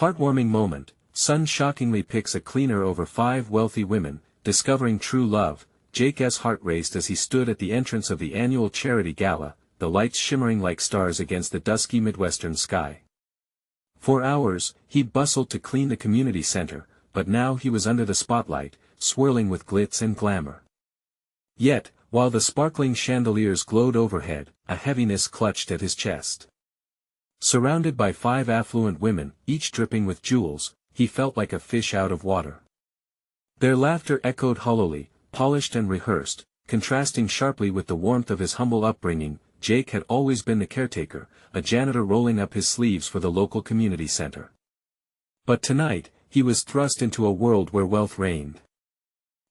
Heartwarming moment, son shockingly picks a cleaner over 5 wealthy women, discovering true love. Jake's heart raced as he stood at the entrance of the annual charity gala, the lights shimmering like stars against the dusky Midwestern sky. For hours, he bustled to clean the community center, but now he was under the spotlight, swirling with glitz and glamour. Yet, while the sparkling chandeliers glowed overhead, a heaviness clutched at his chest. Surrounded by 5 affluent women, each dripping with jewels, he felt like a fish out of water. Their laughter echoed hollowly, polished and rehearsed, contrasting sharply with the warmth of his humble upbringing. Jake had always been the caretaker, a janitor rolling up his sleeves for the local community center. But tonight, he was thrust into a world where wealth reigned.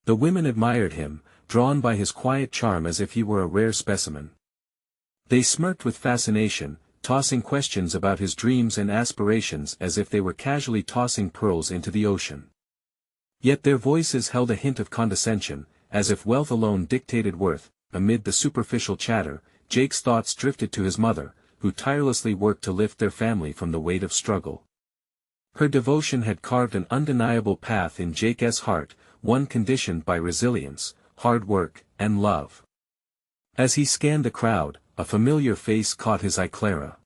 The women admired him, drawn by his quiet charm as if he were a rare specimen. They smirked with fascination, tossing questions about his dreams and aspirations as if they were casually tossing pearls into the ocean. Yet their voices held a hint of condescension, as if wealth alone dictated worth. Amid the superficial chatter, Jake's thoughts drifted to his mother, who tirelessly worked to lift their family from the weight of struggle. Her devotion had carved an undeniable path in Jake's heart, one conditioned by resilience, hard work, and love. As he scanned the crowd, a familiar face caught his eye. Clara.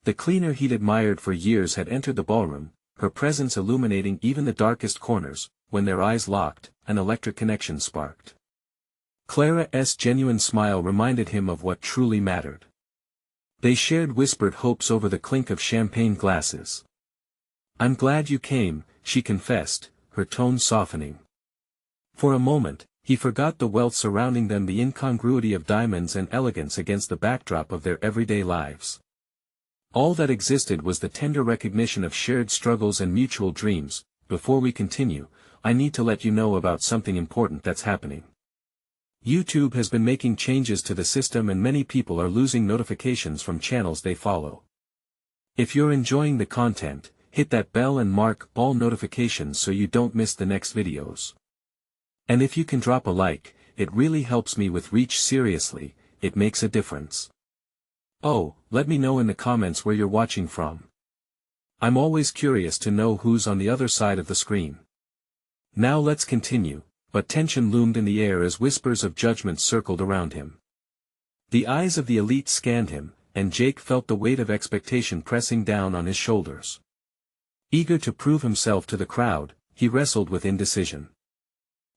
The cleaner he'd admired for years had entered the ballroom, her presence illuminating even the darkest corners. When their eyes locked, an electric connection sparked. Clara's genuine smile reminded him of what truly mattered. They shared whispered hopes over the clink of champagne glasses. "I'm glad you came," she confessed, her tone softening. For a moment, he forgot the wealth surrounding them, the incongruity of diamonds and elegance against the backdrop of their everyday lives. All that existed was the tender recognition of shared struggles and mutual dreams. Before we continue, I need to let you know about something important that's happening. YouTube has been making changes to the system and many people are losing notifications from channels they follow. If you're enjoying the content, hit that bell and mark all notifications so you don't miss the next videos. And if you can drop a like, it really helps me with reach. Seriously, it makes a difference. Oh, let me know in the comments where you're watching from. I'm always curious to know who's on the other side of the screen. Now let's continue, but tension loomed in the air as whispers of judgment circled around him. The eyes of the elite scanned him, and Jake felt the weight of expectation pressing down on his shoulders. Eager to prove himself to the crowd, he wrestled with indecision.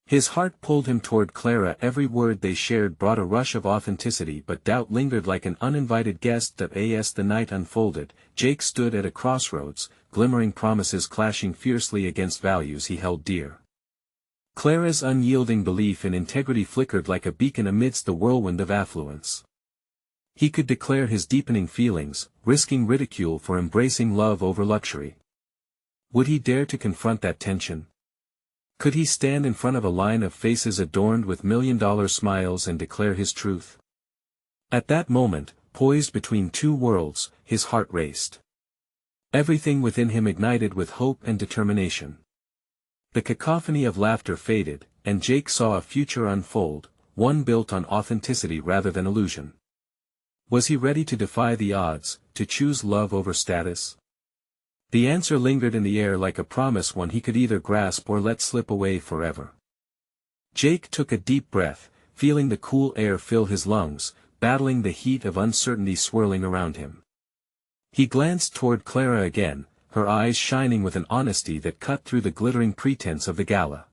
His heart pulled him toward Clara. Every word they shared brought a rush of authenticity, but doubt lingered like an uninvited guest. As the night unfolded, Jake stood at a crossroads, glimmering promises clashing fiercely against values he held dear. Clara's unyielding belief in integrity flickered like a beacon amidst the whirlwind of affluence. He could declare his deepening feelings, risking ridicule for embracing love over luxury. Would he dare to confront that tension? Could he stand in front of a line of faces adorned with million-dollar smiles and declare his truth? At that moment, poised between two worlds, his heart raced. Everything within him ignited with hope and determination. The cacophony of laughter faded, and Jake saw a future unfold, one built on authenticity rather than illusion. Was he ready to defy the odds, to choose love over status? The answer lingered in the air like a promise, one he could either grasp or let slip away forever. Jake took a deep breath, feeling the cool air fill his lungs, battling the heat of uncertainty swirling around him. He glanced toward Clara again, her eyes shining with an honesty that cut through the glittering pretense of the gala.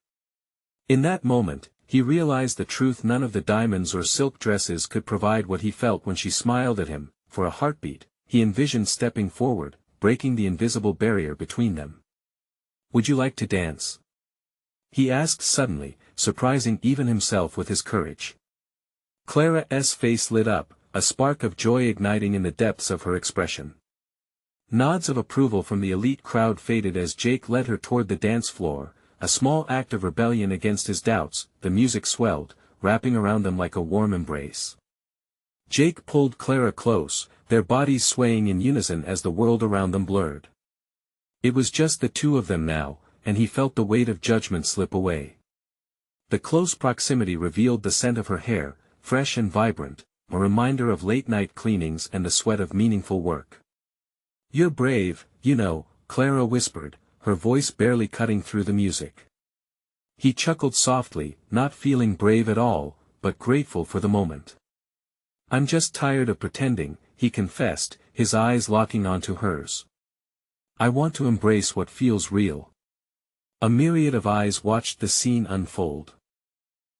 In that moment, he realized the truth: none of the diamonds or silk dresses could provide what he felt when she smiled at him. For a heartbeat, he envisioned stepping forward, breaking the invisible barrier between them. "Would you like to dance?" he asked suddenly, surprising even himself with his courage. Clara's face lit up, a spark of joy igniting in the depths of her expression. Nods of approval from the elite crowd faded as Jake led her toward the dance floor, a small act of rebellion against his doubts. The music swelled, wrapping around them like a warm embrace. Jake pulled Clara close, their bodies swaying in unison as the world around them blurred. It was just the two of them now, and he felt the weight of judgment slip away. The close proximity revealed the scent of her hair, fresh and vibrant, a reminder of late-night cleanings and the sweat of meaningful work. "You're brave, you know," Clara whispered, her voice barely cutting through the music. He chuckled softly, not feeling brave at all, but grateful for the moment. I'm just tired of pretending, he confessed, his eyes locking onto hers. I want to embrace what feels real. A myriad of eyes watched the scene unfold.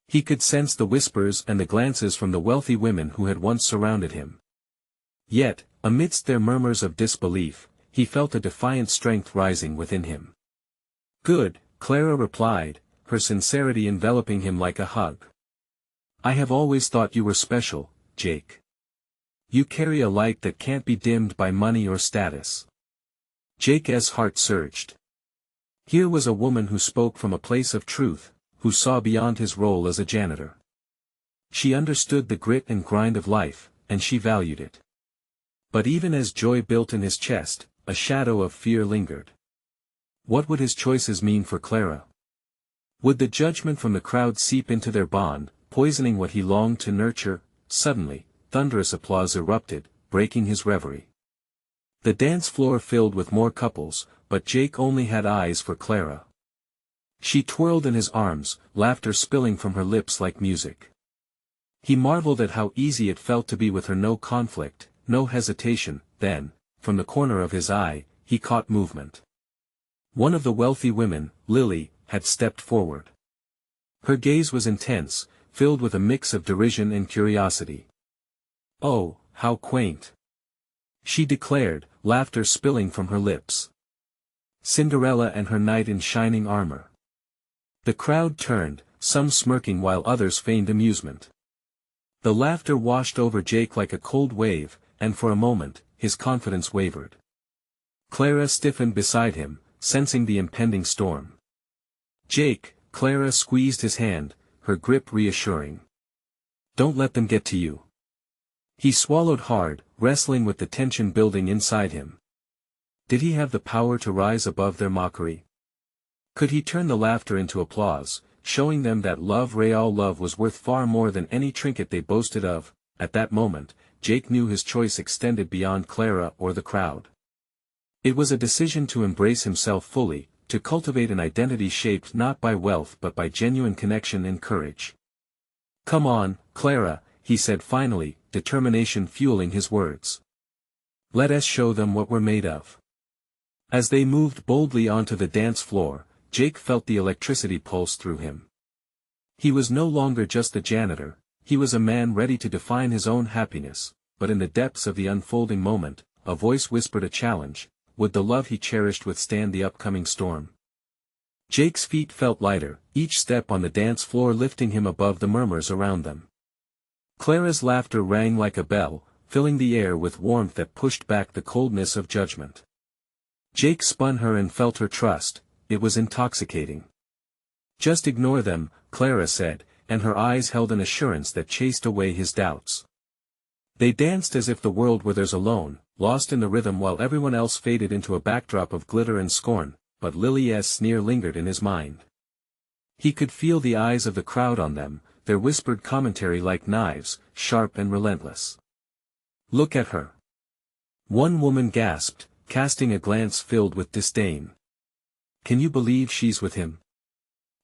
He could sense the whispers and the glances from the wealthy women who had once surrounded him. Yet, amidst their murmurs of disbelief, he felt a defiant strength rising within him. Good, Clara replied, her sincerity enveloping him like a hug. I have always thought you were special, Jake. You carry a light that can't be dimmed by money or status. Jake's heart surged. Here was a woman who spoke from a place of truth, who saw beyond his role as a janitor. She understood the grit and grind of life, and she valued it. But even as joy built in his chest, a shadow of fear lingered. What would his choices mean for Clara? Would the judgment from the crowd seep into their bond, poisoning what he longed to nurture? Suddenly, thunderous applause erupted, breaking his reverie. The dance floor filled with more couples, but Jake only had eyes for Clara. She twirled in his arms, laughter spilling from her lips like music. He marveled at how easy it felt to be with her, no conflict, no hesitation. Then, from the corner of his eye, he caught movement. One of the wealthy women, Lily, had stepped forward. Her gaze was intense, filled with a mix of derision and curiosity. Oh, how quaint! She declared, laughter spilling from her lips. Cinderella and her knight in shining armor. The crowd turned, some smirking while others feigned amusement. The laughter washed over Jake like a cold wave, and for a moment, his confidence wavered. Clara stiffened beside him, sensing the impending storm. Jake, Clara squeezed his hand, her grip reassuring. Don't let them get to you. He swallowed hard, wrestling with the tension building inside him. Did he have the power to rise above their mockery? Could he turn the laughter into applause, showing them that real love was worth far more than any trinket they boasted of? At that moment, Jake knew his choice extended beyond Clara or the crowd. It was a decision to embrace himself fully, to cultivate an identity shaped not by wealth but by genuine connection and courage. Come on, Clara, he said finally, determination fueling his words. Let us show them what we're made of. As they moved boldly onto the dance floor, Jake felt the electricity pulse through him. He was no longer just a janitor, he was a man ready to define his own happiness, but in the depths of the unfolding moment, a voice whispered a challenge: would the love he cherished withstand the upcoming storm? Jake's feet felt lighter, each step on the dance floor lifting him above the murmurs around them. Clara's laughter rang like a bell, filling the air with warmth that pushed back the coldness of judgment. Jake spun her and felt her trust. It was intoxicating. Just ignore them, Clara said, and her eyes held an assurance that chased away his doubts. They danced as if the world were theirs alone, lost in the rhythm while everyone else faded into a backdrop of glitter and scorn, but Lily's sneer lingered in his mind. He could feel the eyes of the crowd on them, their whispered commentary like knives, sharp and relentless. Look at her. One woman gasped, casting a glance filled with disdain. Can you believe she's with him?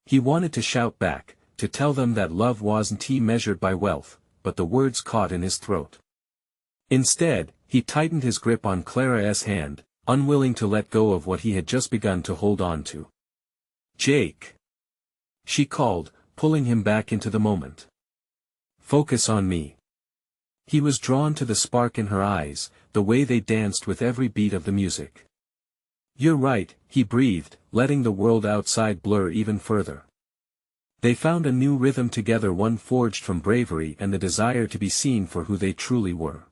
He wanted to shout back, to tell them that love wasn't measured by wealth, but the words caught in his throat. Instead, he tightened his grip on Clara's hand, unwilling to let go of what he had just begun to hold on to. Jake! She called, pulling him back into the moment. Focus on me. He was drawn to the spark in her eyes, the way they danced with every beat of the music. You're right, he breathed, letting the world outside blur even further. They found a new rhythm together, one forged from bravery and the desire to be seen for who they truly were.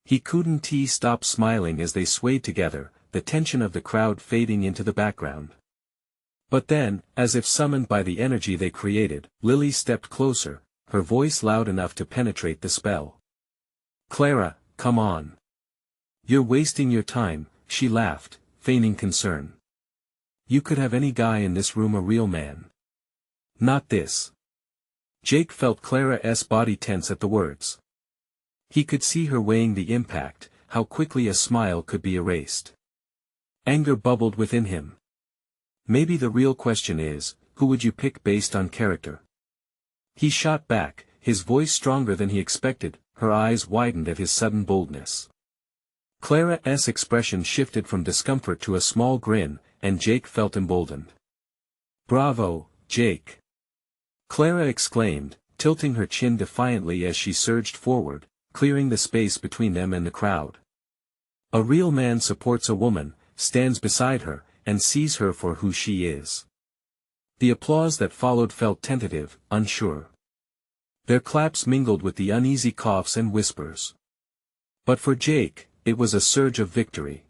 He couldn't stop smiling as they swayed together, the tension of the crowd fading into the background. But then, as if summoned by the energy they created, Lily stepped closer, her voice loud enough to penetrate the spell. Clara, come on. You're wasting your time, she laughed, feigning concern. You could have any guy in this room a real man. Not this. Jake felt Clara's body tense at the words. He could see her weighing the impact, how quickly a smile could be erased. Anger bubbled within him. Maybe the real question is, who would you pick based on character? He shot back, his voice stronger than he expected, her eyes widened at his sudden boldness. Clara's expression shifted from discomfort to a small grin, and Jake felt emboldened. "Bravo, Jake!" Clara exclaimed, tilting her chin defiantly as she surged forward, clearing the space between them and the crowd. A real man supports a woman, stands beside her, and sees her for who she is. The applause that followed felt tentative, unsure. Their claps mingled with the uneasy coughs and whispers. But for Jake, it was a surge of victory.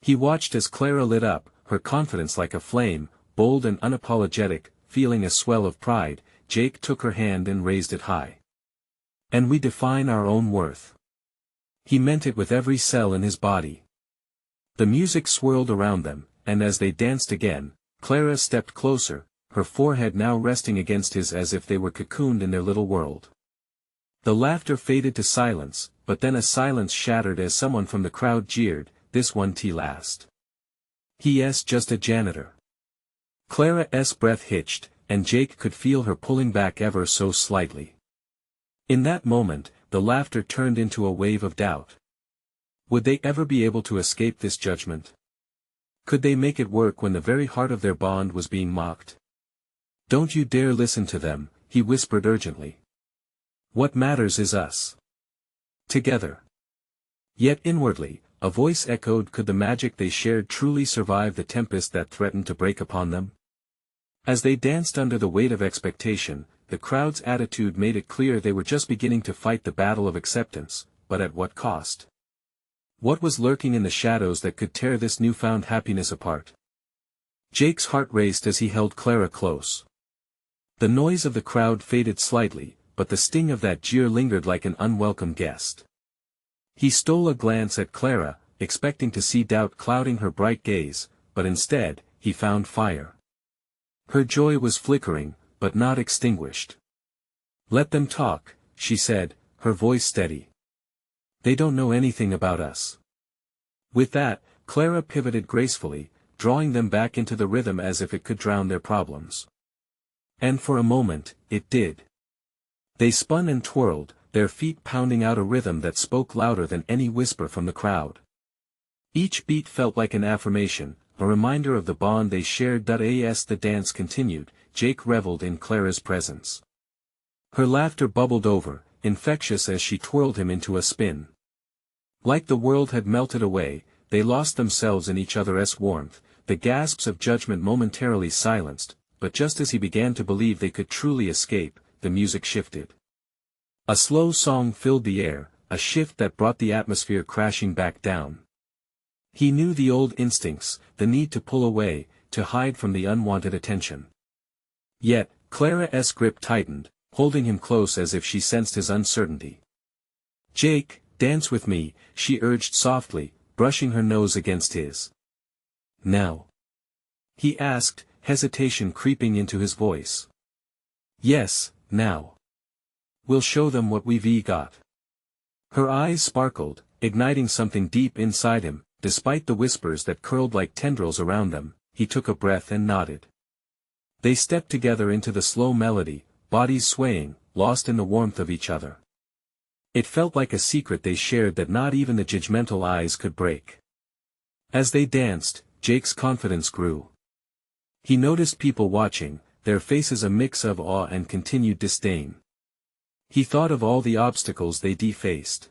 He watched as Clara lit up, her confidence like a flame, bold and unapologetic. Feeling a swell of pride, Jake took her hand and raised it high. "And we define our own worth." He meant it with every cell in his body. The music swirled around them, and as they danced again, Clara stepped closer, her forehead now resting against his as if they were cocooned in their little world. The laughter faded to silence, but then a silence shattered as someone from the crowd jeered, "This one tea last. He's just a janitor." Clara's breath hitched, and Jake could feel her pulling back ever so slightly. In that moment, the laughter turned into a wave of doubt. Would they ever be able to escape this judgment? Could they make it work when the very heart of their bond was being mocked? "Don't you dare listen to them," he whispered urgently. "What matters is us. Together." Yet inwardly, a voice echoed, could the magic they shared truly survive the tempest that threatened to break upon them? As they danced under the weight of expectation, the crowd's attitude made it clear they were just beginning to fight the battle of acceptance, but at what cost? What was lurking in the shadows that could tear this newfound happiness apart? Jake's heart raced as he held Clara close. The noise of the crowd faded slightly, but the sting of that jeer lingered like an unwelcome guest. He stole a glance at Clara, expecting to see doubt clouding her bright gaze, but instead, he found fire. Her joy was flickering, but not extinguished. "Let them talk," she said, her voice steady. "They don't know anything about us." With that, Clara pivoted gracefully, drawing them back into the rhythm as if it could drown their problems. And for a moment, it did. They spun and twirled, their feet pounding out a rhythm that spoke louder than any whisper from the crowd. Each beat felt like an affirmation, a reminder of the bond they shared. As the dance continued, Jake reveled in Clara's presence. Her laughter bubbled over, infectious as she twirled him into a spin. Like the world had melted away, they lost themselves in each other's warmth, the gasps of judgment momentarily silenced, but just as he began to believe they could truly escape, the music shifted. A slow song filled the air, a shift that brought the atmosphere crashing back down. He knew the old instincts, the need to pull away, to hide from the unwanted attention. Yet, Clara's grip tightened, holding him close as if she sensed his uncertainty. "Jake, dance with me," she urged softly, brushing her nose against his. "Now?" he asked, hesitation creeping into his voice. "Yes, now. We'll show them what we've got." Her eyes sparkled, igniting something deep inside him. Despite the whispers that curled like tendrils around them, he took a breath and nodded. They stepped together into the slow melody, bodies swaying, lost in the warmth of each other. It felt like a secret they shared that not even the judgmental eyes could break. As they danced, Jake's confidence grew. He noticed people watching, their faces a mix of awe and continued disdain. He thought of all the obstacles they faced.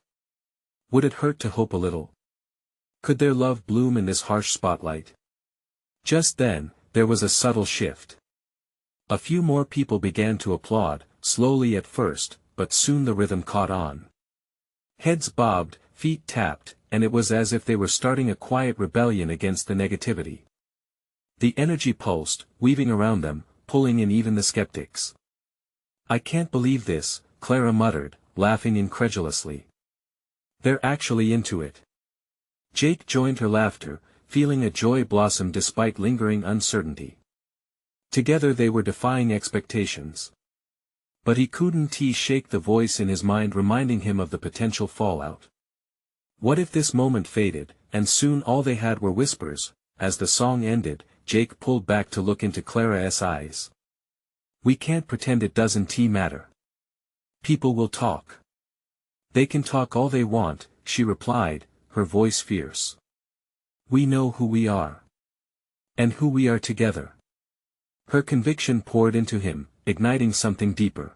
Would it hurt to hope a little? Could their love bloom in this harsh spotlight? Just then, there was a subtle shift. A few more people began to applaud, slowly at first, but soon the rhythm caught on. Heads bobbed, feet tapped, and it was as if they were starting a quiet rebellion against the negativity. The energy pulsed, weaving around them, pulling in even the skeptics. "I can't believe this," Clara muttered, laughing incredulously. "They're actually into it." Jake joined her laughter, feeling a joy blossom despite lingering uncertainty. Together they were defying expectations. But he couldn't shake the voice in his mind reminding him of the potential fallout. What if this moment faded, and soon all they had were whispers? As the song ended, Jake pulled back to look into Clara's eyes. We can't pretend it doesn't matter. People will talk. They can talk all they want, she replied, her voice fierce. We know who we are. And who we are together. Her conviction poured into him, igniting something deeper.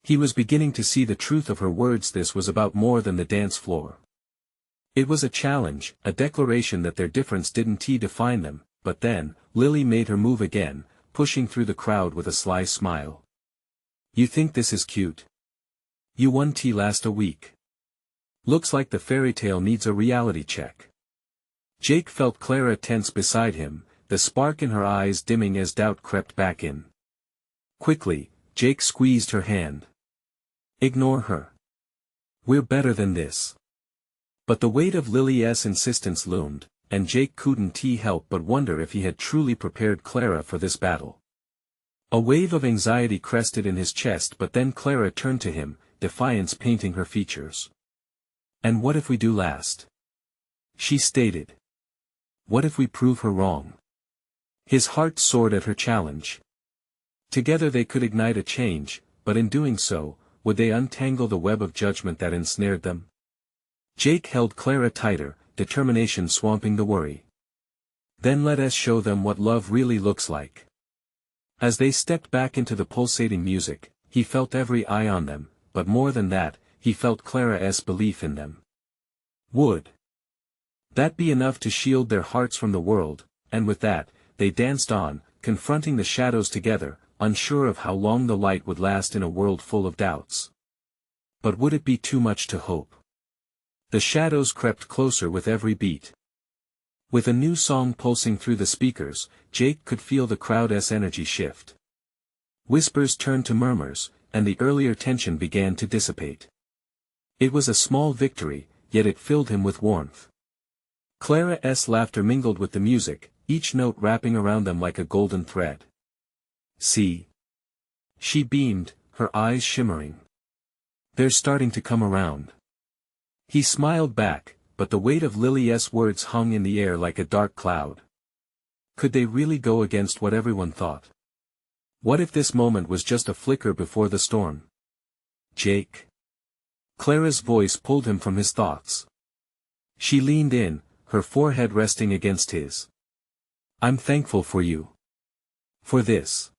He was beginning to see the truth of her words. This was about more than the dance floor. It was a challenge, a declaration that their difference didn't define them. But then, Lily made her move again, pushing through the crowd with a sly smile. You think this is cute? You won last week. Looks like the fairy tale needs a reality check. Jake felt Clara tense beside him, the spark in her eyes dimming as doubt crept back in. Quickly, Jake squeezed her hand. Ignore her. We're better than this. But the weight of Lily's insistence loomed, and Jake couldn't help but wonder if he had truly prepared Clara for this battle. A wave of anxiety crested in his chest, but then Clara turned to him, defiance painting her features. And what if we do last? She stated. What if we prove her wrong? His heart soared at her challenge. Together they could ignite a change, but in doing so, would they untangle the web of judgment that ensnared them? Jake held Clara tighter, determination swamping the worry. Then let us show them what love really looks like. As they stepped back into the pulsating music, he felt every eye on them, but more than that, he felt Clara's belief in them. Would that be enough to shield their hearts from the world? And with that, they danced on, confronting the shadows together, unsure of how long the light would last in a world full of doubts. But would it be too much to hope? The shadows crept closer with every beat. With a new song pulsing through the speakers, Jake could feel the crowd's energy shift. Whispers turned to murmurs, and the earlier tension began to dissipate. It was a small victory, yet it filled him with warmth. Clara's laughter mingled with the music, each note wrapping around them like a golden thread. See? She beamed, her eyes shimmering. They're starting to come around. He smiled back, but the weight of Lily's words hung in the air like a dark cloud. Could they really go against what everyone thought? What if this moment was just a flicker before the storm? Jake. Clara's voice pulled him from his thoughts. She leaned in, her forehead resting against his. I'm thankful for you. For this.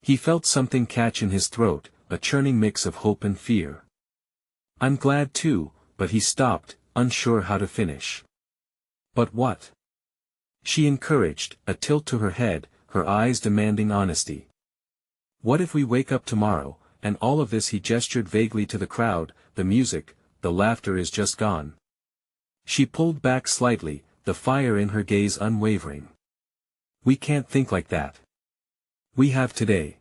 He felt something catch in his throat, a churning mix of hope and fear. I'm glad too, but he stopped, unsure how to finish. But what? She encouraged, a tilt to her head, her eyes demanding honesty. What if we wake up tomorrow, and all of this? He gestured vaguely to the crowd, the music, the laughter is just gone. She pulled back slightly, the fire in her gaze unwavering. We can't think like that. We have today.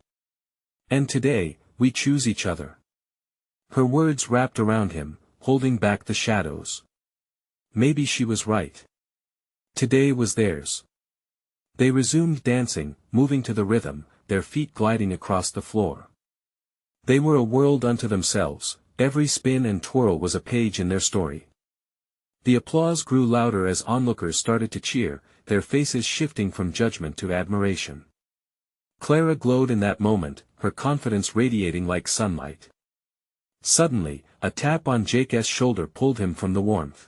And today, we choose each other. Her words wrapped around him, holding back the shadows. Maybe she was right. Today was theirs. They resumed dancing, moving to the rhythm, their feet gliding across the floor. They were a world unto themselves, every spin and twirl was a page in their story. The applause grew louder as onlookers started to cheer, their faces shifting from judgment to admiration. Clara glowed in that moment, her confidence radiating like sunlight. Suddenly, a tap on Jake's shoulder pulled him from the warmth.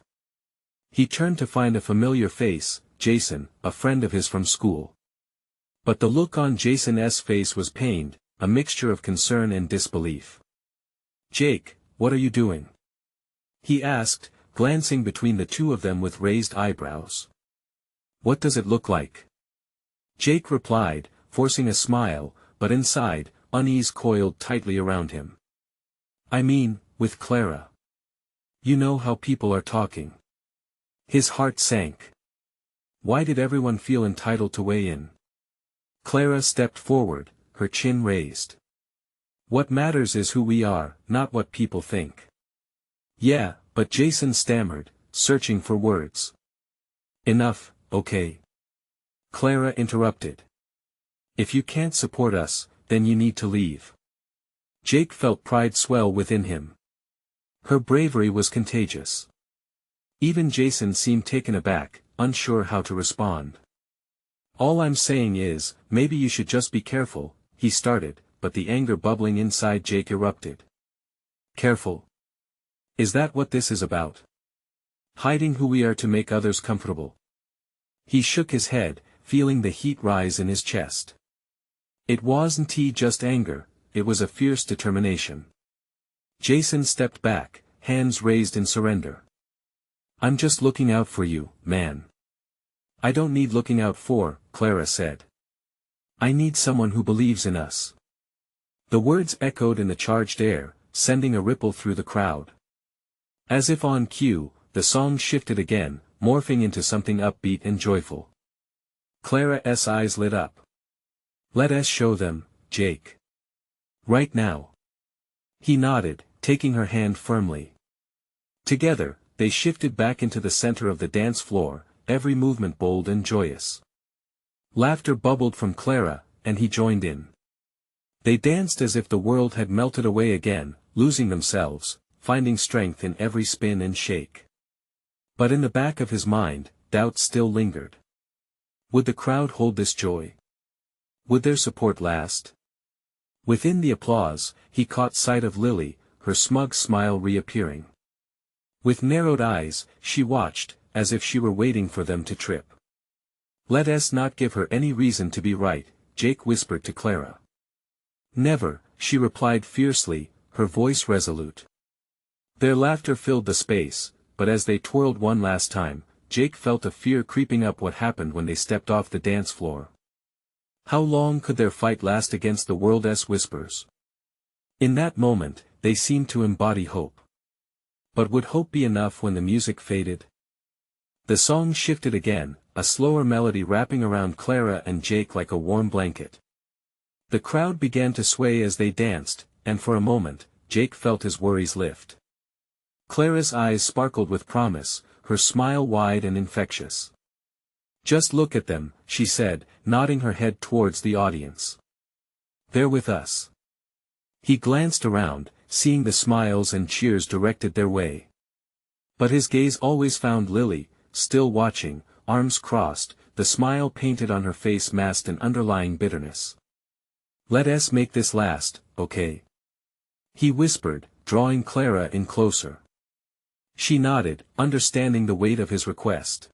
He turned to find a familiar face, Jason, a friend of his from school. But the look on Jason's face was pained, a mixture of concern and disbelief. Jake, what are you doing? He asked, glancing between the two of them with raised eyebrows. What does it look like? Jake replied, forcing a smile, but inside, unease coiled tightly around him. I mean, with Clara. You know how people are talking. His heart sank. Why did everyone feel entitled to weigh in? Clara stepped forward, her chin raised. What matters is who we are, not what people think. Yeah, but Jason stammered, searching for words. Enough, okay? Clara interrupted. If you can't support us, then you need to leave. Jake felt pride swell within him. Her bravery was contagious. Even Jason seemed taken aback, unsure how to respond. "All I'm saying is, maybe you should just be careful," he started, but the anger bubbling inside Jake erupted. "Careful? Is that what this is about? Hiding who we are to make others comfortable?" He shook his head, feeling the heat rise in his chest. It wasn't just anger, it was a fierce determination. Jason stepped back, hands raised in surrender. "I'm just looking out for you, man." "I don't need looking out for," Clara said. "I need someone who believes in us." The words echoed in the charged air, sending a ripple through the crowd. As if on cue, the song shifted again, morphing into something upbeat and joyful. Clara's eyes lit up. "Let us show them, Jake. Right now." He nodded, taking her hand firmly. Together, they shifted back into the center of the dance floor, every movement bold and joyous. Laughter bubbled from Clara, and he joined in. They danced as if the world had melted away again, losing themselves, finding strength in every spin and shake. But in the back of his mind, doubt still lingered. Would the crowd hold this joy? Would their support last? Within the applause, he caught sight of Lily, her smug smile reappearing. With narrowed eyes, she watched, as if she were waiting for them to trip. "Let us not give her any reason to be right," Jake whispered to Clara. "Never," she replied fiercely, her voice resolute. Their laughter filled the space, but as they twirled one last time, Jake felt a fear creeping up. What happened when they stepped off the dance floor? How long could their fight last against the world's whispers? In that moment, they seemed to embody hope. But would hope be enough when the music faded? The song shifted again, a slower melody wrapping around Clara and Jake like a warm blanket. The crowd began to sway as they danced, and for a moment, Jake felt his worries lift. Clara's eyes sparkled with promise, her smile wide and infectious. "Just look at them," she said, nodding her head towards the audience. "They're with us." He glanced around, seeing the smiles and cheers directed their way. But his gaze always found Lily, still watching, arms crossed, the smile painted on her face masked an underlying bitterness. "Let us make this last, okay?" he whispered, drawing Clara in closer. She nodded, understanding the weight of his request.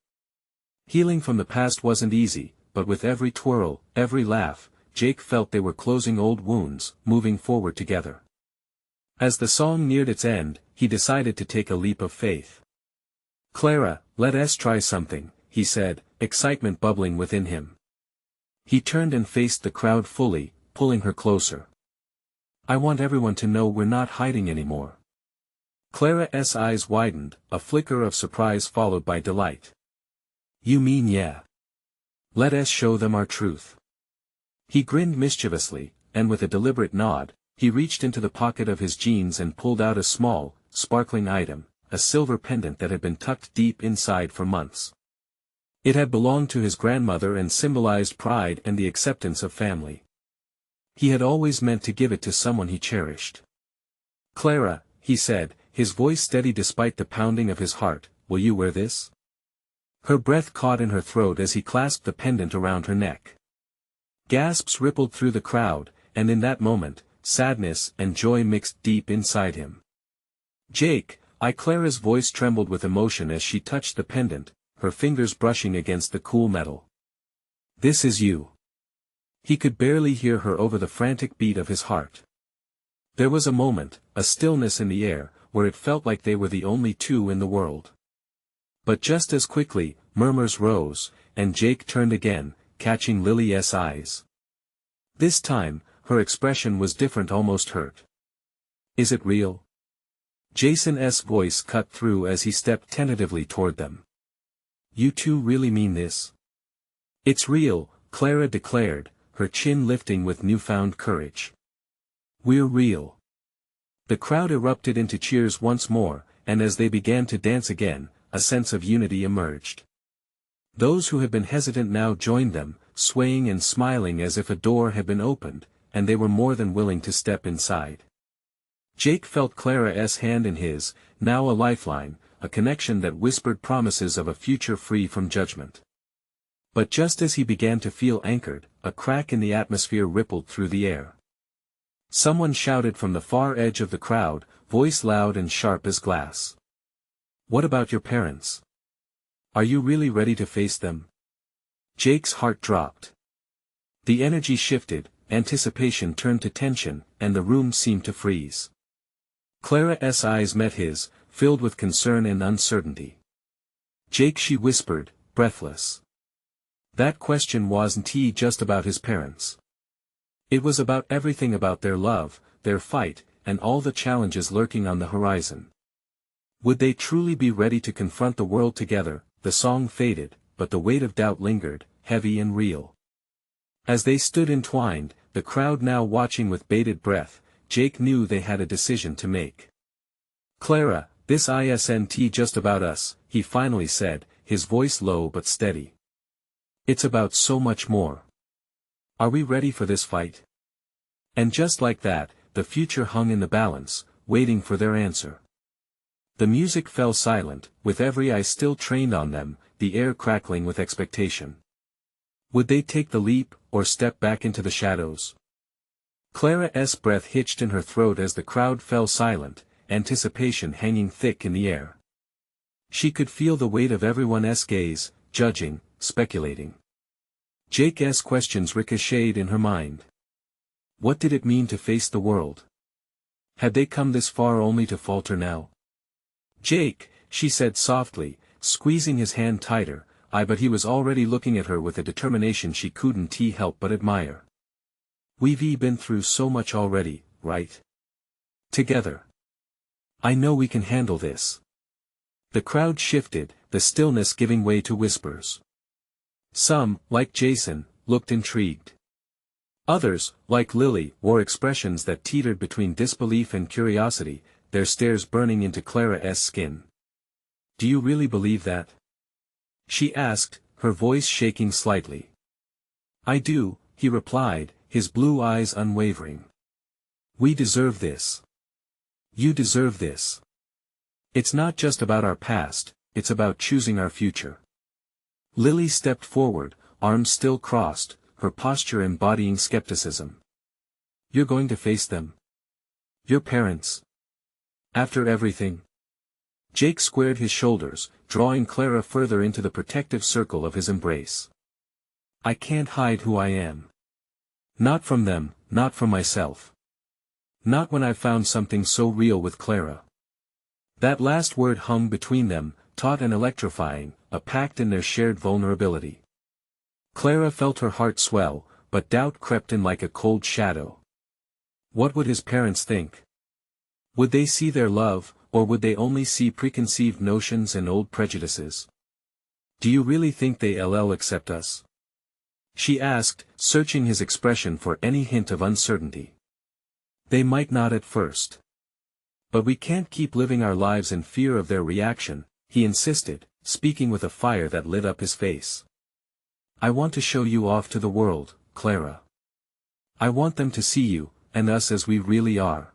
Healing from the past wasn't easy, but with every twirl, every laugh, Jake felt they were closing old wounds, moving forward together. As the song neared its end, he decided to take a leap of faith. "Clara, let us try something," he said, excitement bubbling within him. He turned and faced the crowd fully, pulling her closer. "I want everyone to know we're not hiding anymore." Clara's eyes widened, a flicker of surprise followed by delight. "You mean yeah? Let us show them our truth." He grinned mischievously, and with a deliberate nod, he reached into the pocket of his jeans and pulled out a small, sparkling item, a silver pendant that had been tucked deep inside for months. It had belonged to his grandmother and symbolized pride and the acceptance of family. He had always meant to give it to someone he cherished. "Clara," he said, his voice steady despite the pounding of his heart, "will you wear this?" Her breath caught in her throat as he clasped the pendant around her neck. Gasps rippled through the crowd, and in that moment, sadness and joy mixed deep inside him. "Jake," Clara's voice trembled with emotion as she touched the pendant, her fingers brushing against the cool metal. "This is you." He could barely hear her over the frantic beat of his heart. There was a moment, a stillness in the air, where it felt like they were the only two in the world. But just as quickly, murmurs rose, and Jake turned again, catching Lily's eyes. This time, her expression was different, almost hurt. "Is it real?" Jason's voice cut through as he stepped tentatively toward them. "You two really mean this?" "It's real," Clara declared, her chin lifting with newfound courage. "We're real." The crowd erupted into cheers once more, and as they began to dance again, a sense of unity emerged. Those who had been hesitant now joined them, swaying and smiling as if a door had been opened, and they were more than willing to step inside. Jake felt Clara's hand in his, now a lifeline, a connection that whispered promises of a future free from judgment. But just as he began to feel anchored, a crack in the atmosphere rippled through the air. Someone shouted from the far edge of the crowd, voice loud and sharp as glass. "What about your parents? Are you really ready to face them?" Jake's heart dropped. The energy shifted, anticipation turned to tension, and the room seemed to freeze. Clara's eyes met his, filled with concern and uncertainty. "Jake," she whispered, breathless. That question wasn't just about his parents. It was about everything, about their love, their fight, and all the challenges lurking on the horizon. Would they truly be ready to confront the world together? The song faded, but the weight of doubt lingered, heavy and real. As they stood entwined, the crowd now watching with bated breath, Jake knew they had a decision to make. "Clara, this isn't just about us," he finally said, his voice low but steady. "It's about so much more. Are we ready for this fight?" And just like that, the future hung in the balance, waiting for their answer. The music fell silent, with every eye still trained on them, the air crackling with expectation. Would they take the leap, or step back into the shadows? Clara's breath hitched in her throat as the crowd fell silent, anticipation hanging thick in the air. She could feel the weight of everyone's gaze, judging, speculating. Jake's questions ricocheted in her mind. What did it mean to face the world? Had they come this far only to falter now? "Jake," she said softly, squeezing his hand tighter, but he was already looking at her with a determination she couldn't help but admire. "We've been through so much already, right? Together. I know we can handle this." The crowd shifted, the stillness giving way to whispers. Some, like Jason, looked intrigued. Others, like Lily, wore expressions that teetered between disbelief and curiosity, their stares burning into Clara's skin. "Do you really believe that?" she asked, her voice shaking slightly. "I do," he replied, his blue eyes unwavering. "We deserve this. You deserve this. It's not just about our past, it's about choosing our future." Lily stepped forward, arms still crossed, her posture embodying skepticism. "You're going to face them? Your parents? After everything?" Jake squared his shoulders, drawing Clara further into the protective circle of his embrace. "I can't hide who I am. Not from them, not from myself. Not when I've found something so real with Clara." That last word hung between them, taut and electrifying, a pact in their shared vulnerability. Clara felt her heart swell, but doubt crept in like a cold shadow. What would his parents think? Would they see their love, or would they only see preconceived notions and old prejudices? "Do you really think they'll accept us?" she asked, searching his expression for any hint of uncertainty. "They might not at first. But we can't keep living our lives in fear of their reaction," he insisted, speaking with a fire that lit up his face. "I want to show you off to the world, Clara. I want them to see you, and us as we really are."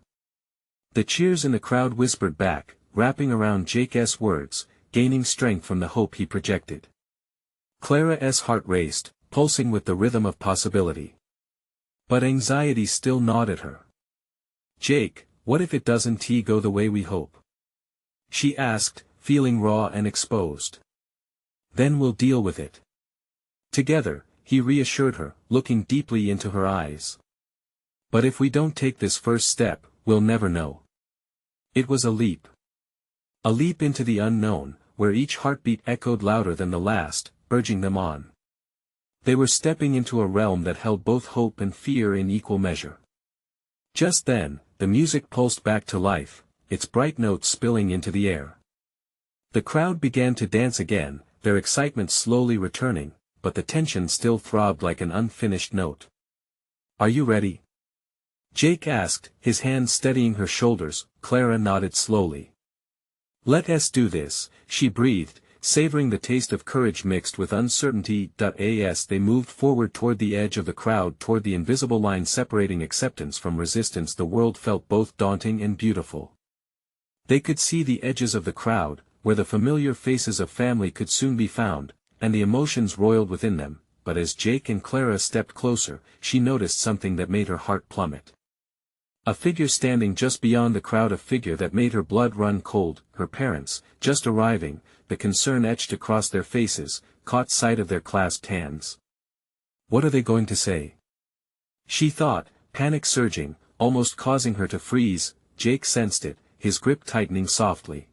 The cheers in the crowd whispered back, wrapping around Jake's words, gaining strength from the hope he projected. Clara's heart raced, pulsing with the rhythm of possibility. But anxiety still gnawed at her. "Jake, what if it doesn't go the way we hope?" she asked, feeling raw and exposed. "Then we'll deal with it together," he reassured her, looking deeply into her eyes. "But if we don't take this first step, we'll never know." It was a leap. A leap into the unknown, where each heartbeat echoed louder than the last, urging them on. They were stepping into a realm that held both hope and fear in equal measure. Just then, the music pulsed back to life, its bright notes spilling into the air. The crowd began to dance again, their excitement slowly returning, but the tension still throbbed like an unfinished note. "Are you ready?" Jake asked, his hands steadying her shoulders. Clara nodded slowly. "Let's do this," she breathed, savoring the taste of courage mixed with uncertainty. As they moved forward toward the edge of the crowd, toward the invisible line separating acceptance from resistance, the world felt both daunting and beautiful. They could see the edges of the crowd, where the familiar faces of family could soon be found, and the emotions roiled within them, but as Jake and Clara stepped closer, she noticed something that made her heart plummet. A figure standing just beyond the crowd, a figure that made her blood run cold. Her parents, just arriving, the concern etched across their faces, caught sight of their clasped hands. What are they going to say? She thought, panic surging, almost causing her to freeze. Jake sensed it, his grip tightening softly.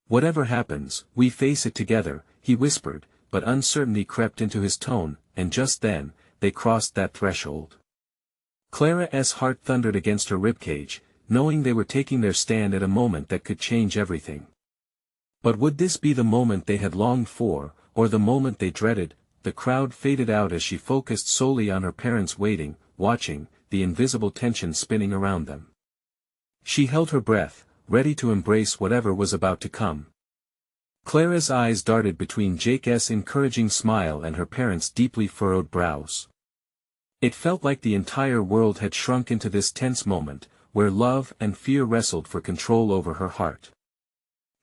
Whatever happens, we face it together, he whispered, but uncertainty crept into his tone, and just then, they crossed that threshold. Clara's heart thundered against her ribcage, knowing they were taking their stand at a moment that could change everything. But would this be the moment they had longed for, or the moment they dreaded? The crowd faded out as she focused solely on her parents, waiting, watching, the invisible tension spinning around them. She held her breath, ready to embrace whatever was about to come. Clara's eyes darted between Jake's encouraging smile and her parents' deeply furrowed brows. It felt like the entire world had shrunk into this tense moment, where love and fear wrestled for control over her heart.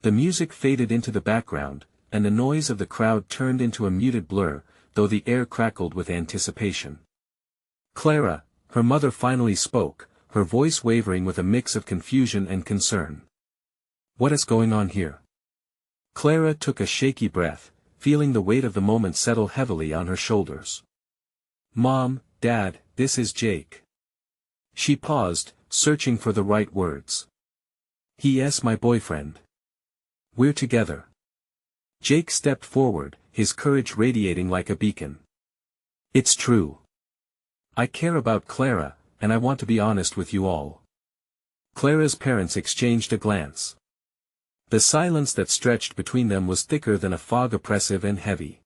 The music faded into the background, and the noise of the crowd turned into a muted blur, though the air crackled with anticipation. Clara, her mother finally spoke, her voice wavering with a mix of confusion and concern. What is going on here? Clara took a shaky breath, feeling the weight of the moment settle heavily on her shoulders. Mom, Dad, this is Jake. She paused, searching for the right words. He's my boyfriend. We're together. Jake stepped forward, his courage radiating like a beacon. It's true. I care about Clara, and I want to be honest with you all. Clara's parents exchanged a glance. The silence that stretched between them was thicker than a fog, oppressive and heavy.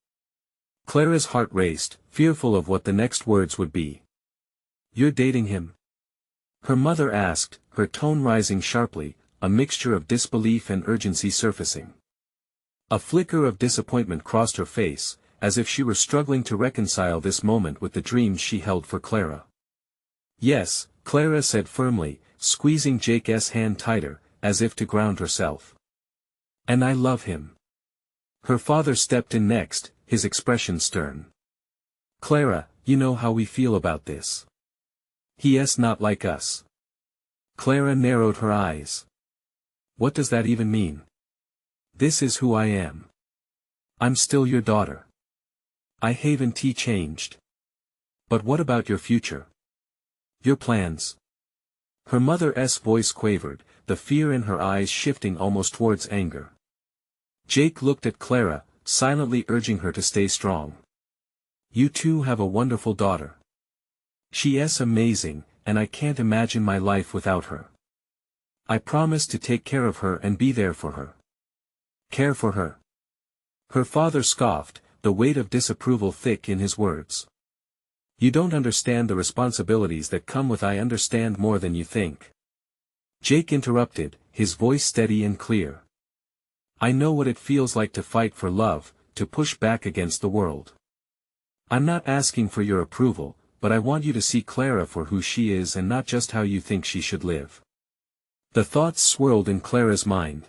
Clara's heart raced, fearful of what the next words would be. You're dating him? Her mother asked, her tone rising sharply, a mixture of disbelief and urgency surfacing. A flicker of disappointment crossed her face, as if she were struggling to reconcile this moment with the dreams she held for Clara. Yes, Clara said firmly, squeezing Jake's hand tighter, as if to ground herself. And I love him. Her father stepped in next, his expression stern. Clara, you know how we feel about this. He's not like us. Clara narrowed her eyes. What does that even mean? This is who I am. I'm still your daughter. I haven't changed. But what about your future? Your plans? Her mother's voice quavered, the fear in her eyes shifting almost towards anger. Jake looked at Clara, silently urging her to stay strong. You two have a wonderful daughter. She's amazing, and I can't imagine my life without her. I promise to take care of her and be there for her. Care for her? Her father scoffed, the weight of disapproval thick in his words. You don't understand the responsibilities that come with. I understand more than you think. Jake interrupted, his voice steady and clear. I know what it feels like to fight for love, to push back against the world. I'm not asking for your approval, but I want you to see Clara for who she is and not just how you think she should live. The thoughts swirled in Clara's mind.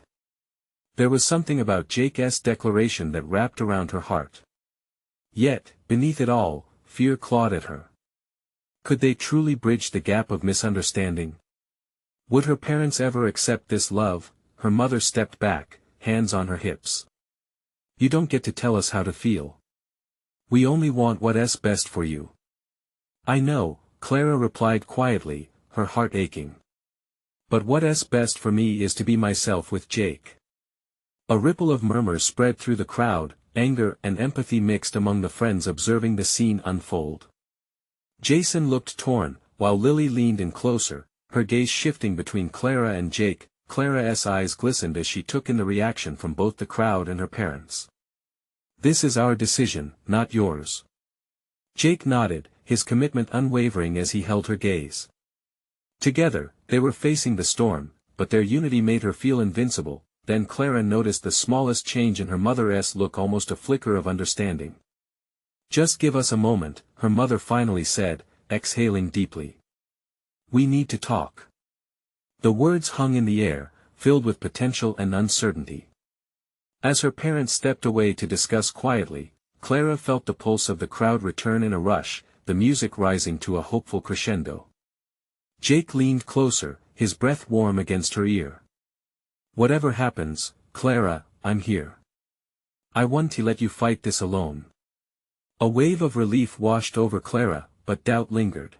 There was something about Jake's declaration that wrapped around her heart. Yet, beneath it all, fear clawed at her. Could they truly bridge the gap of misunderstanding? Would her parents ever accept this love? Her mother stepped back, hands on her hips. You don't get to tell us how to feel. We only want what's best for you. I know, Clara replied quietly, her heart aching. But what's best for me is to be myself with Jake. A ripple of murmurs spread through the crowd, anger and empathy mixed among the friends observing the scene unfold. Jason looked torn, while Lily leaned in closer, her gaze shifting between Clara and Jake. Clara's eyes glistened as she took in the reaction from both the crowd and her parents. This is our decision, not yours. Jake nodded, his commitment unwavering as he held her gaze. Together, they were facing the storm, but their unity made her feel invincible. Then Clara noticed the smallest change in her mother's look, almost a flicker of understanding. Just give us a moment, her mother finally said, exhaling deeply. We need to talk. The words hung in the air, filled with potential and uncertainty. As her parents stepped away to discuss quietly, Clara felt the pulse of the crowd return in a rush, the music rising to a hopeful crescendo. Jake leaned closer, his breath warm against her ear. "Whatever happens, Clara, I'm here. I want to let you fight this alone." A wave of relief washed over Clara, but doubt lingered.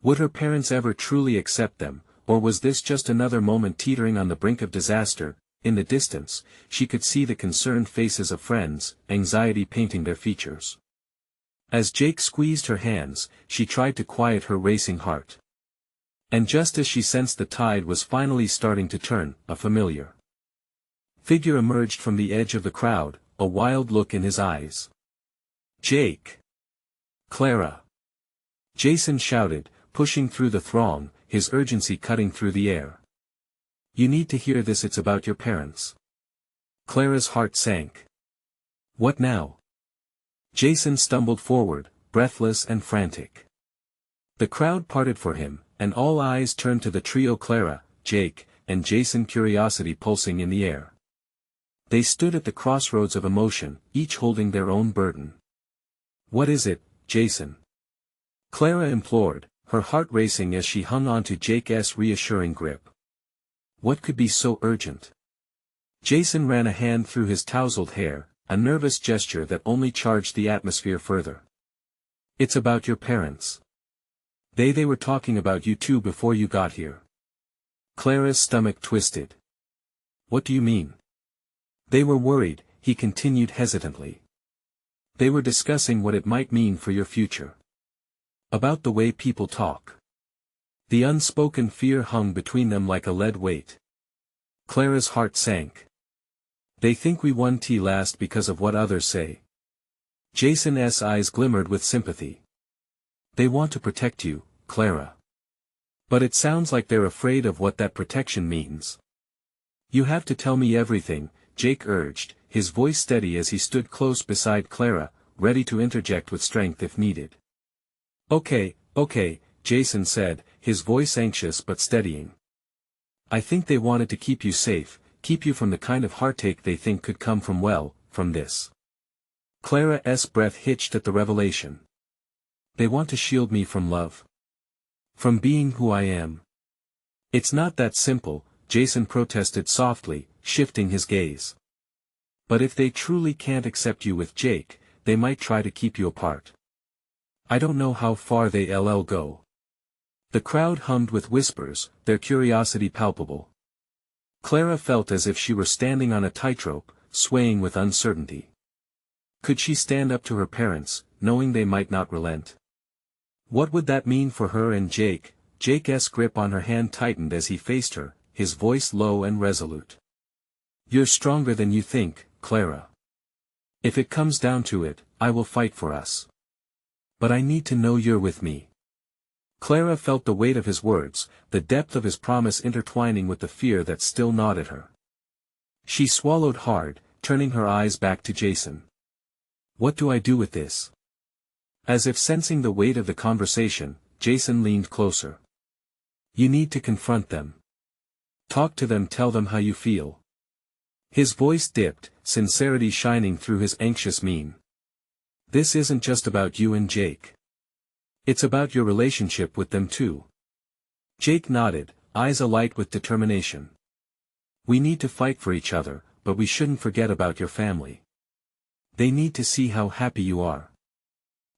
Would her parents ever truly accept them, or was this just another moment teetering on the brink of disaster? In the distance, she could see the concerned faces of friends, anxiety painting their features. As Jake squeezed her hands, she tried to quiet her racing heart. And just as she sensed the tide was finally starting to turn, a familiar figure emerged from the edge of the crowd, a wild look in his eyes. "Jake! Clara!" Jason shouted, pushing through the throng, his urgency cutting through the air. "You need to hear this, it's about your parents." Clara's heart sank. "What now?" Jason stumbled forward, breathless and frantic. The crowd parted for him, and all eyes turned to the trio: Clara, Jake, and Jason, curiosity pulsing in the air. They stood at the crossroads of emotion, each holding their own burden. "What is it, Jason?" Clara implored, her heart racing as she hung on to Jake's reassuring grip. What could be so urgent? Jason ran a hand through his tousled hair, a nervous gesture that only charged the atmosphere further. "It's about your parents. They were talking about you too before you got here." Clara's stomach twisted. "What do you mean?" "They were worried," he continued hesitantly. "They were discussing what it might mean for your future. About the way people talk." The unspoken fear hung between them like a lead weight. Clara's heart sank. "They think we won last because of what others say." Jason's eyes glimmered with sympathy. "They want to protect you, Clara. But it sounds like they're afraid of what that protection means." "You have to tell me everything," Jake urged, his voice steady as he stood close beside Clara, ready to interject with strength if needed. Okay, Jason said, his voice anxious but steadying. "I think they wanted to keep you safe, keep you from the kind of heartache they think could come from this." Clara's breath hitched at the revelation. "They want to shield me from love. From being who I am." "It's not that simple," Jason protested softly, shifting his gaze. "But if they truly can't accept you with Jake, they might try to keep you apart. I don't know how far they'll go." The crowd hummed with whispers, their curiosity palpable. Clara felt as if she were standing on a tightrope, swaying with uncertainty. Could she stand up to her parents, knowing they might not relent? What would that mean for her and Jake? Jake's grip on her hand tightened as he faced her, his voice low and resolute. "You're stronger than you think, Clara. If it comes down to it, I will fight for us. But I need to know you're with me." Clara felt the weight of his words, the depth of his promise intertwining with the fear that still gnawed at her. She swallowed hard, turning her eyes back to Jason. "What do I do with this?" As if sensing the weight of the conversation, Jason leaned closer. "You need to confront them. Talk to them, tell them how you feel." His voice dipped, sincerity shining through his anxious mien. "This isn't just about you and Jake. It's about your relationship with them too." Jake nodded, eyes alight with determination. "We need to fight for each other, but we shouldn't forget about your family. They need to see how happy you are."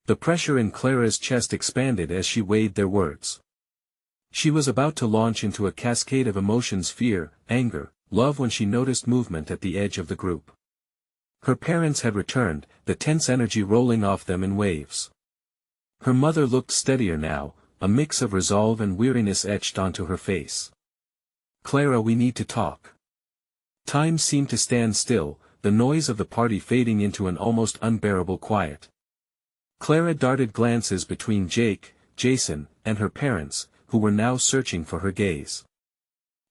The pressure in Clara's chest expanded as she weighed their words. She was about to launch into a cascade of emotions: fear, anger, love, when she noticed movement at the edge of the group. Her parents had returned, the tense energy rolling off them in waves. Her mother looked steadier now, a mix of resolve and weariness etched onto her face. "Clara, we need to talk." Time seemed to stand still, the noise of the party fading into an almost unbearable quiet. Clara darted glances between Jake, Jason, and her parents, who were now searching for her gaze.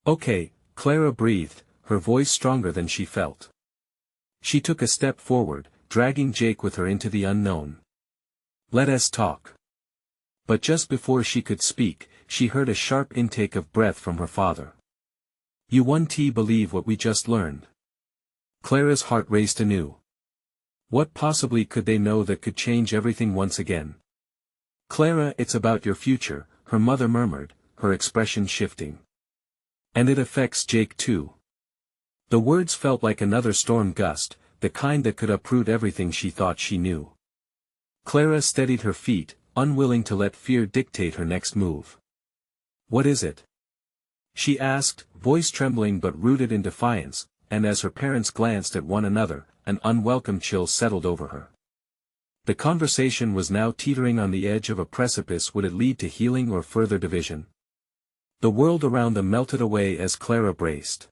"Okay," Clara breathed, her voice stronger than she felt. She took a step forward, dragging Jake with her into the unknown. "Let us talk." But just before she could speak, she heard a sharp intake of breath from her father. "You won't believe what we just learned." Clara's heart raced anew. What possibly could they know that could change everything once again? Clara, it's about your future, her mother murmured, her expression shifting. And it affects Jake too. The words felt like another storm gust, the kind that could uproot everything she thought she knew. Clara steadied her feet, unwilling to let fear dictate her next move. What is it? She asked, voice trembling but rooted in defiance, and as her parents glanced at one another, an unwelcome chill settled over her. The conversation was now teetering on the edge of a precipice. Would it lead to healing or further division? The world around them melted away as Clara braced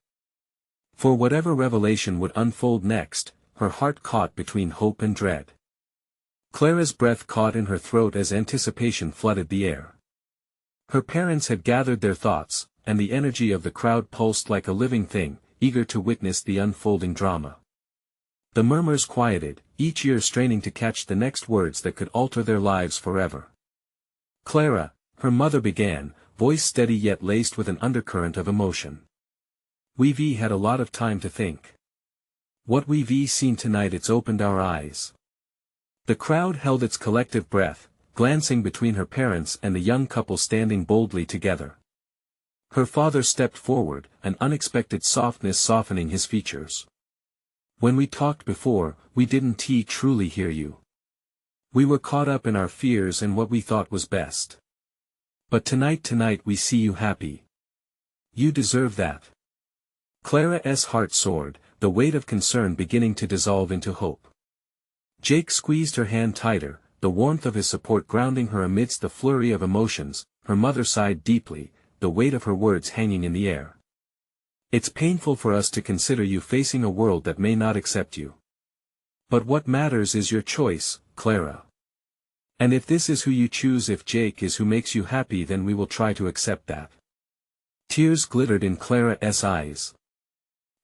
for whatever revelation would unfold next, her heart caught between hope and dread. Clara's breath caught in her throat as anticipation flooded the air. Her parents had gathered their thoughts, and the energy of the crowd pulsed like a living thing, eager to witness the unfolding drama. The murmurs quieted, each ear straining to catch the next words that could alter their lives forever. Clara, her mother began, voice steady yet laced with an undercurrent of emotion. We've had a lot of time to think. What we've seen tonight, it's opened our eyes. The crowd held its collective breath, glancing between her parents and the young couple standing boldly together. Her father stepped forward, an unexpected softness softening his features. When we talked before, we didn't truly hear you. We were caught up in our fears and what we thought was best. But tonight we see you happy. You deserve that. Clara's heart soared, the weight of concern beginning to dissolve into hope. Jake squeezed her hand tighter, the warmth of his support grounding her amidst the flurry of emotions. Her mother sighed deeply, the weight of her words hanging in the air. It's painful for us to consider you facing a world that may not accept you. But what matters is your choice, Clara. And if this is who you choose, if Jake is who makes you happy, then we will try to accept that. Tears glittered in Clara's eyes.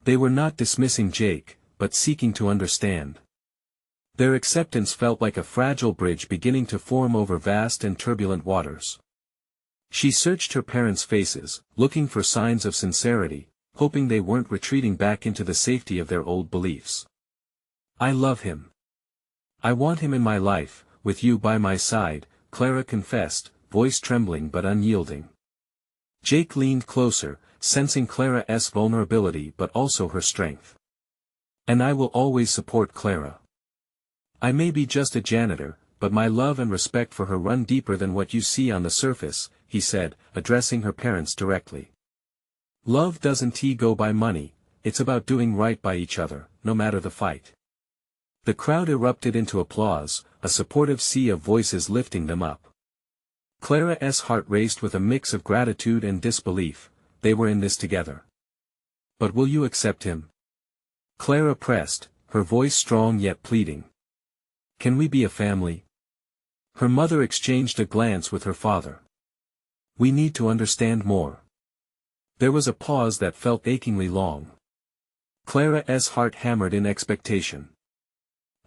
They were not dismissing Jake, but seeking to understand. Their acceptance felt like a fragile bridge beginning to form over vast and turbulent waters. She searched her parents' faces, looking for signs of sincerity, hoping they weren't retreating back into the safety of their old beliefs. I love him. I want him in my life, with you by my side, Clara confessed, voice trembling but unyielding. Jake leaned closer, sensing Clara's vulnerability but also her strength. And I will always support Clara. I may be just a janitor, but my love and respect for her run deeper than what you see on the surface, he said, addressing her parents directly. Love doesn't go by money, it's about doing right by each other, no matter the fight. The crowd erupted into applause, a supportive sea of voices lifting them up. Clara's heart raced with a mix of gratitude and disbelief. They were in this together. But will you accept him? Clara pressed, her voice strong yet pleading. Can we be a family? Her mother exchanged a glance with her father. We need to understand more. There was a pause that felt achingly long. Clara's heart hammered in expectation.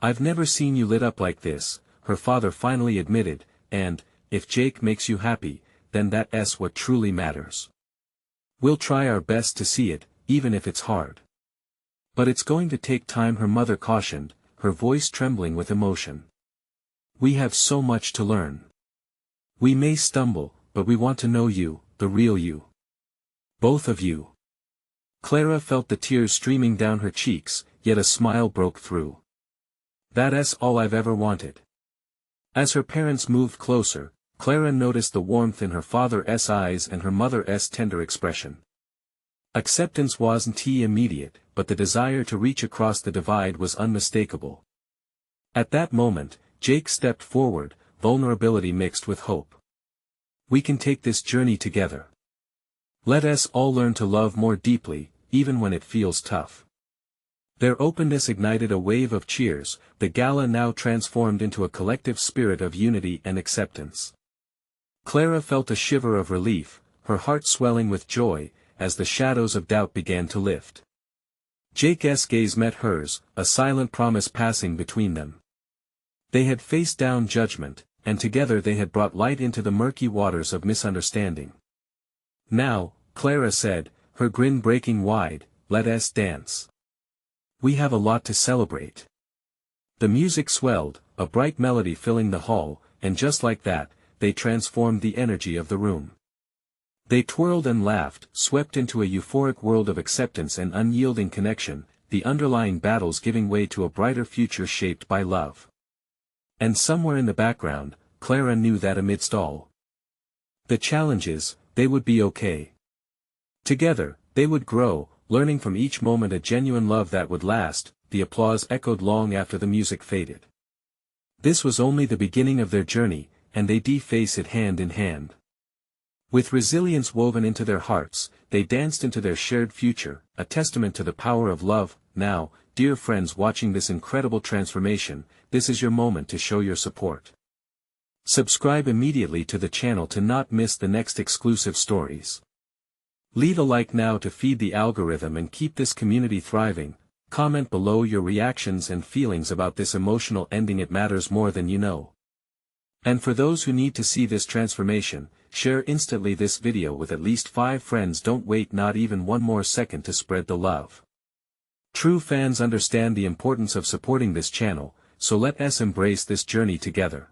I've never seen you lit up like this, her father finally admitted, and, if Jake makes you happy, then that's what truly matters. We'll try our best to see it, even if it's hard. But it's going to take time, her mother cautioned, her voice trembling with emotion. We have so much to learn. We may stumble, but we want to know you, the real you. Both of you. Clara felt the tears streaming down her cheeks, yet a smile broke through. That's all I've ever wanted. As her parents moved closer, Clara noticed the warmth in her father's eyes and her mother's tender expression. Acceptance wasn't immediate, but the desire to reach across the divide was unmistakable. At that moment, Jake stepped forward, vulnerability mixed with hope. We can take this journey together. Let us all learn to love more deeply, even when it feels tough. Their openness ignited a wave of cheers, the gala now transformed into a collective spirit of unity and acceptance. Clara felt a shiver of relief, her heart swelling with joy, as the shadows of doubt began to lift. Jake's gaze met hers, a silent promise passing between them. They had faced down judgment, and together they had brought light into the murky waters of misunderstanding. Now, Clara said, her grin breaking wide, let us dance. We have a lot to celebrate. The music swelled, a bright melody filling the hall, and just like that, they transformed the energy of the room. They twirled and laughed, swept into a euphoric world of acceptance and unyielding connection, the underlying battles giving way to a brighter future shaped by love. And somewhere in the background, Clara knew that amidst all the challenges, they would be okay. Together, they would grow, learning from each moment a genuine love that would last. The applause echoed long after the music faded. This was only the beginning of their journey, and they face it hand in hand. With resilience woven into their hearts, they danced into their shared future, a testament to the power of love. Now, dear friends watching this incredible transformation, this is your moment to show your support. Subscribe immediately to the channel to not miss the next exclusive stories. Leave a like now to feed the algorithm and keep this community thriving. Comment below your reactions and feelings about this emotional ending. It matters more than you know. And for those who need to see this transformation, share instantly this video with at least 5 friends. Don't wait not even one more second to spread the love. True fans understand the importance of supporting this channel, so let us embrace this journey together.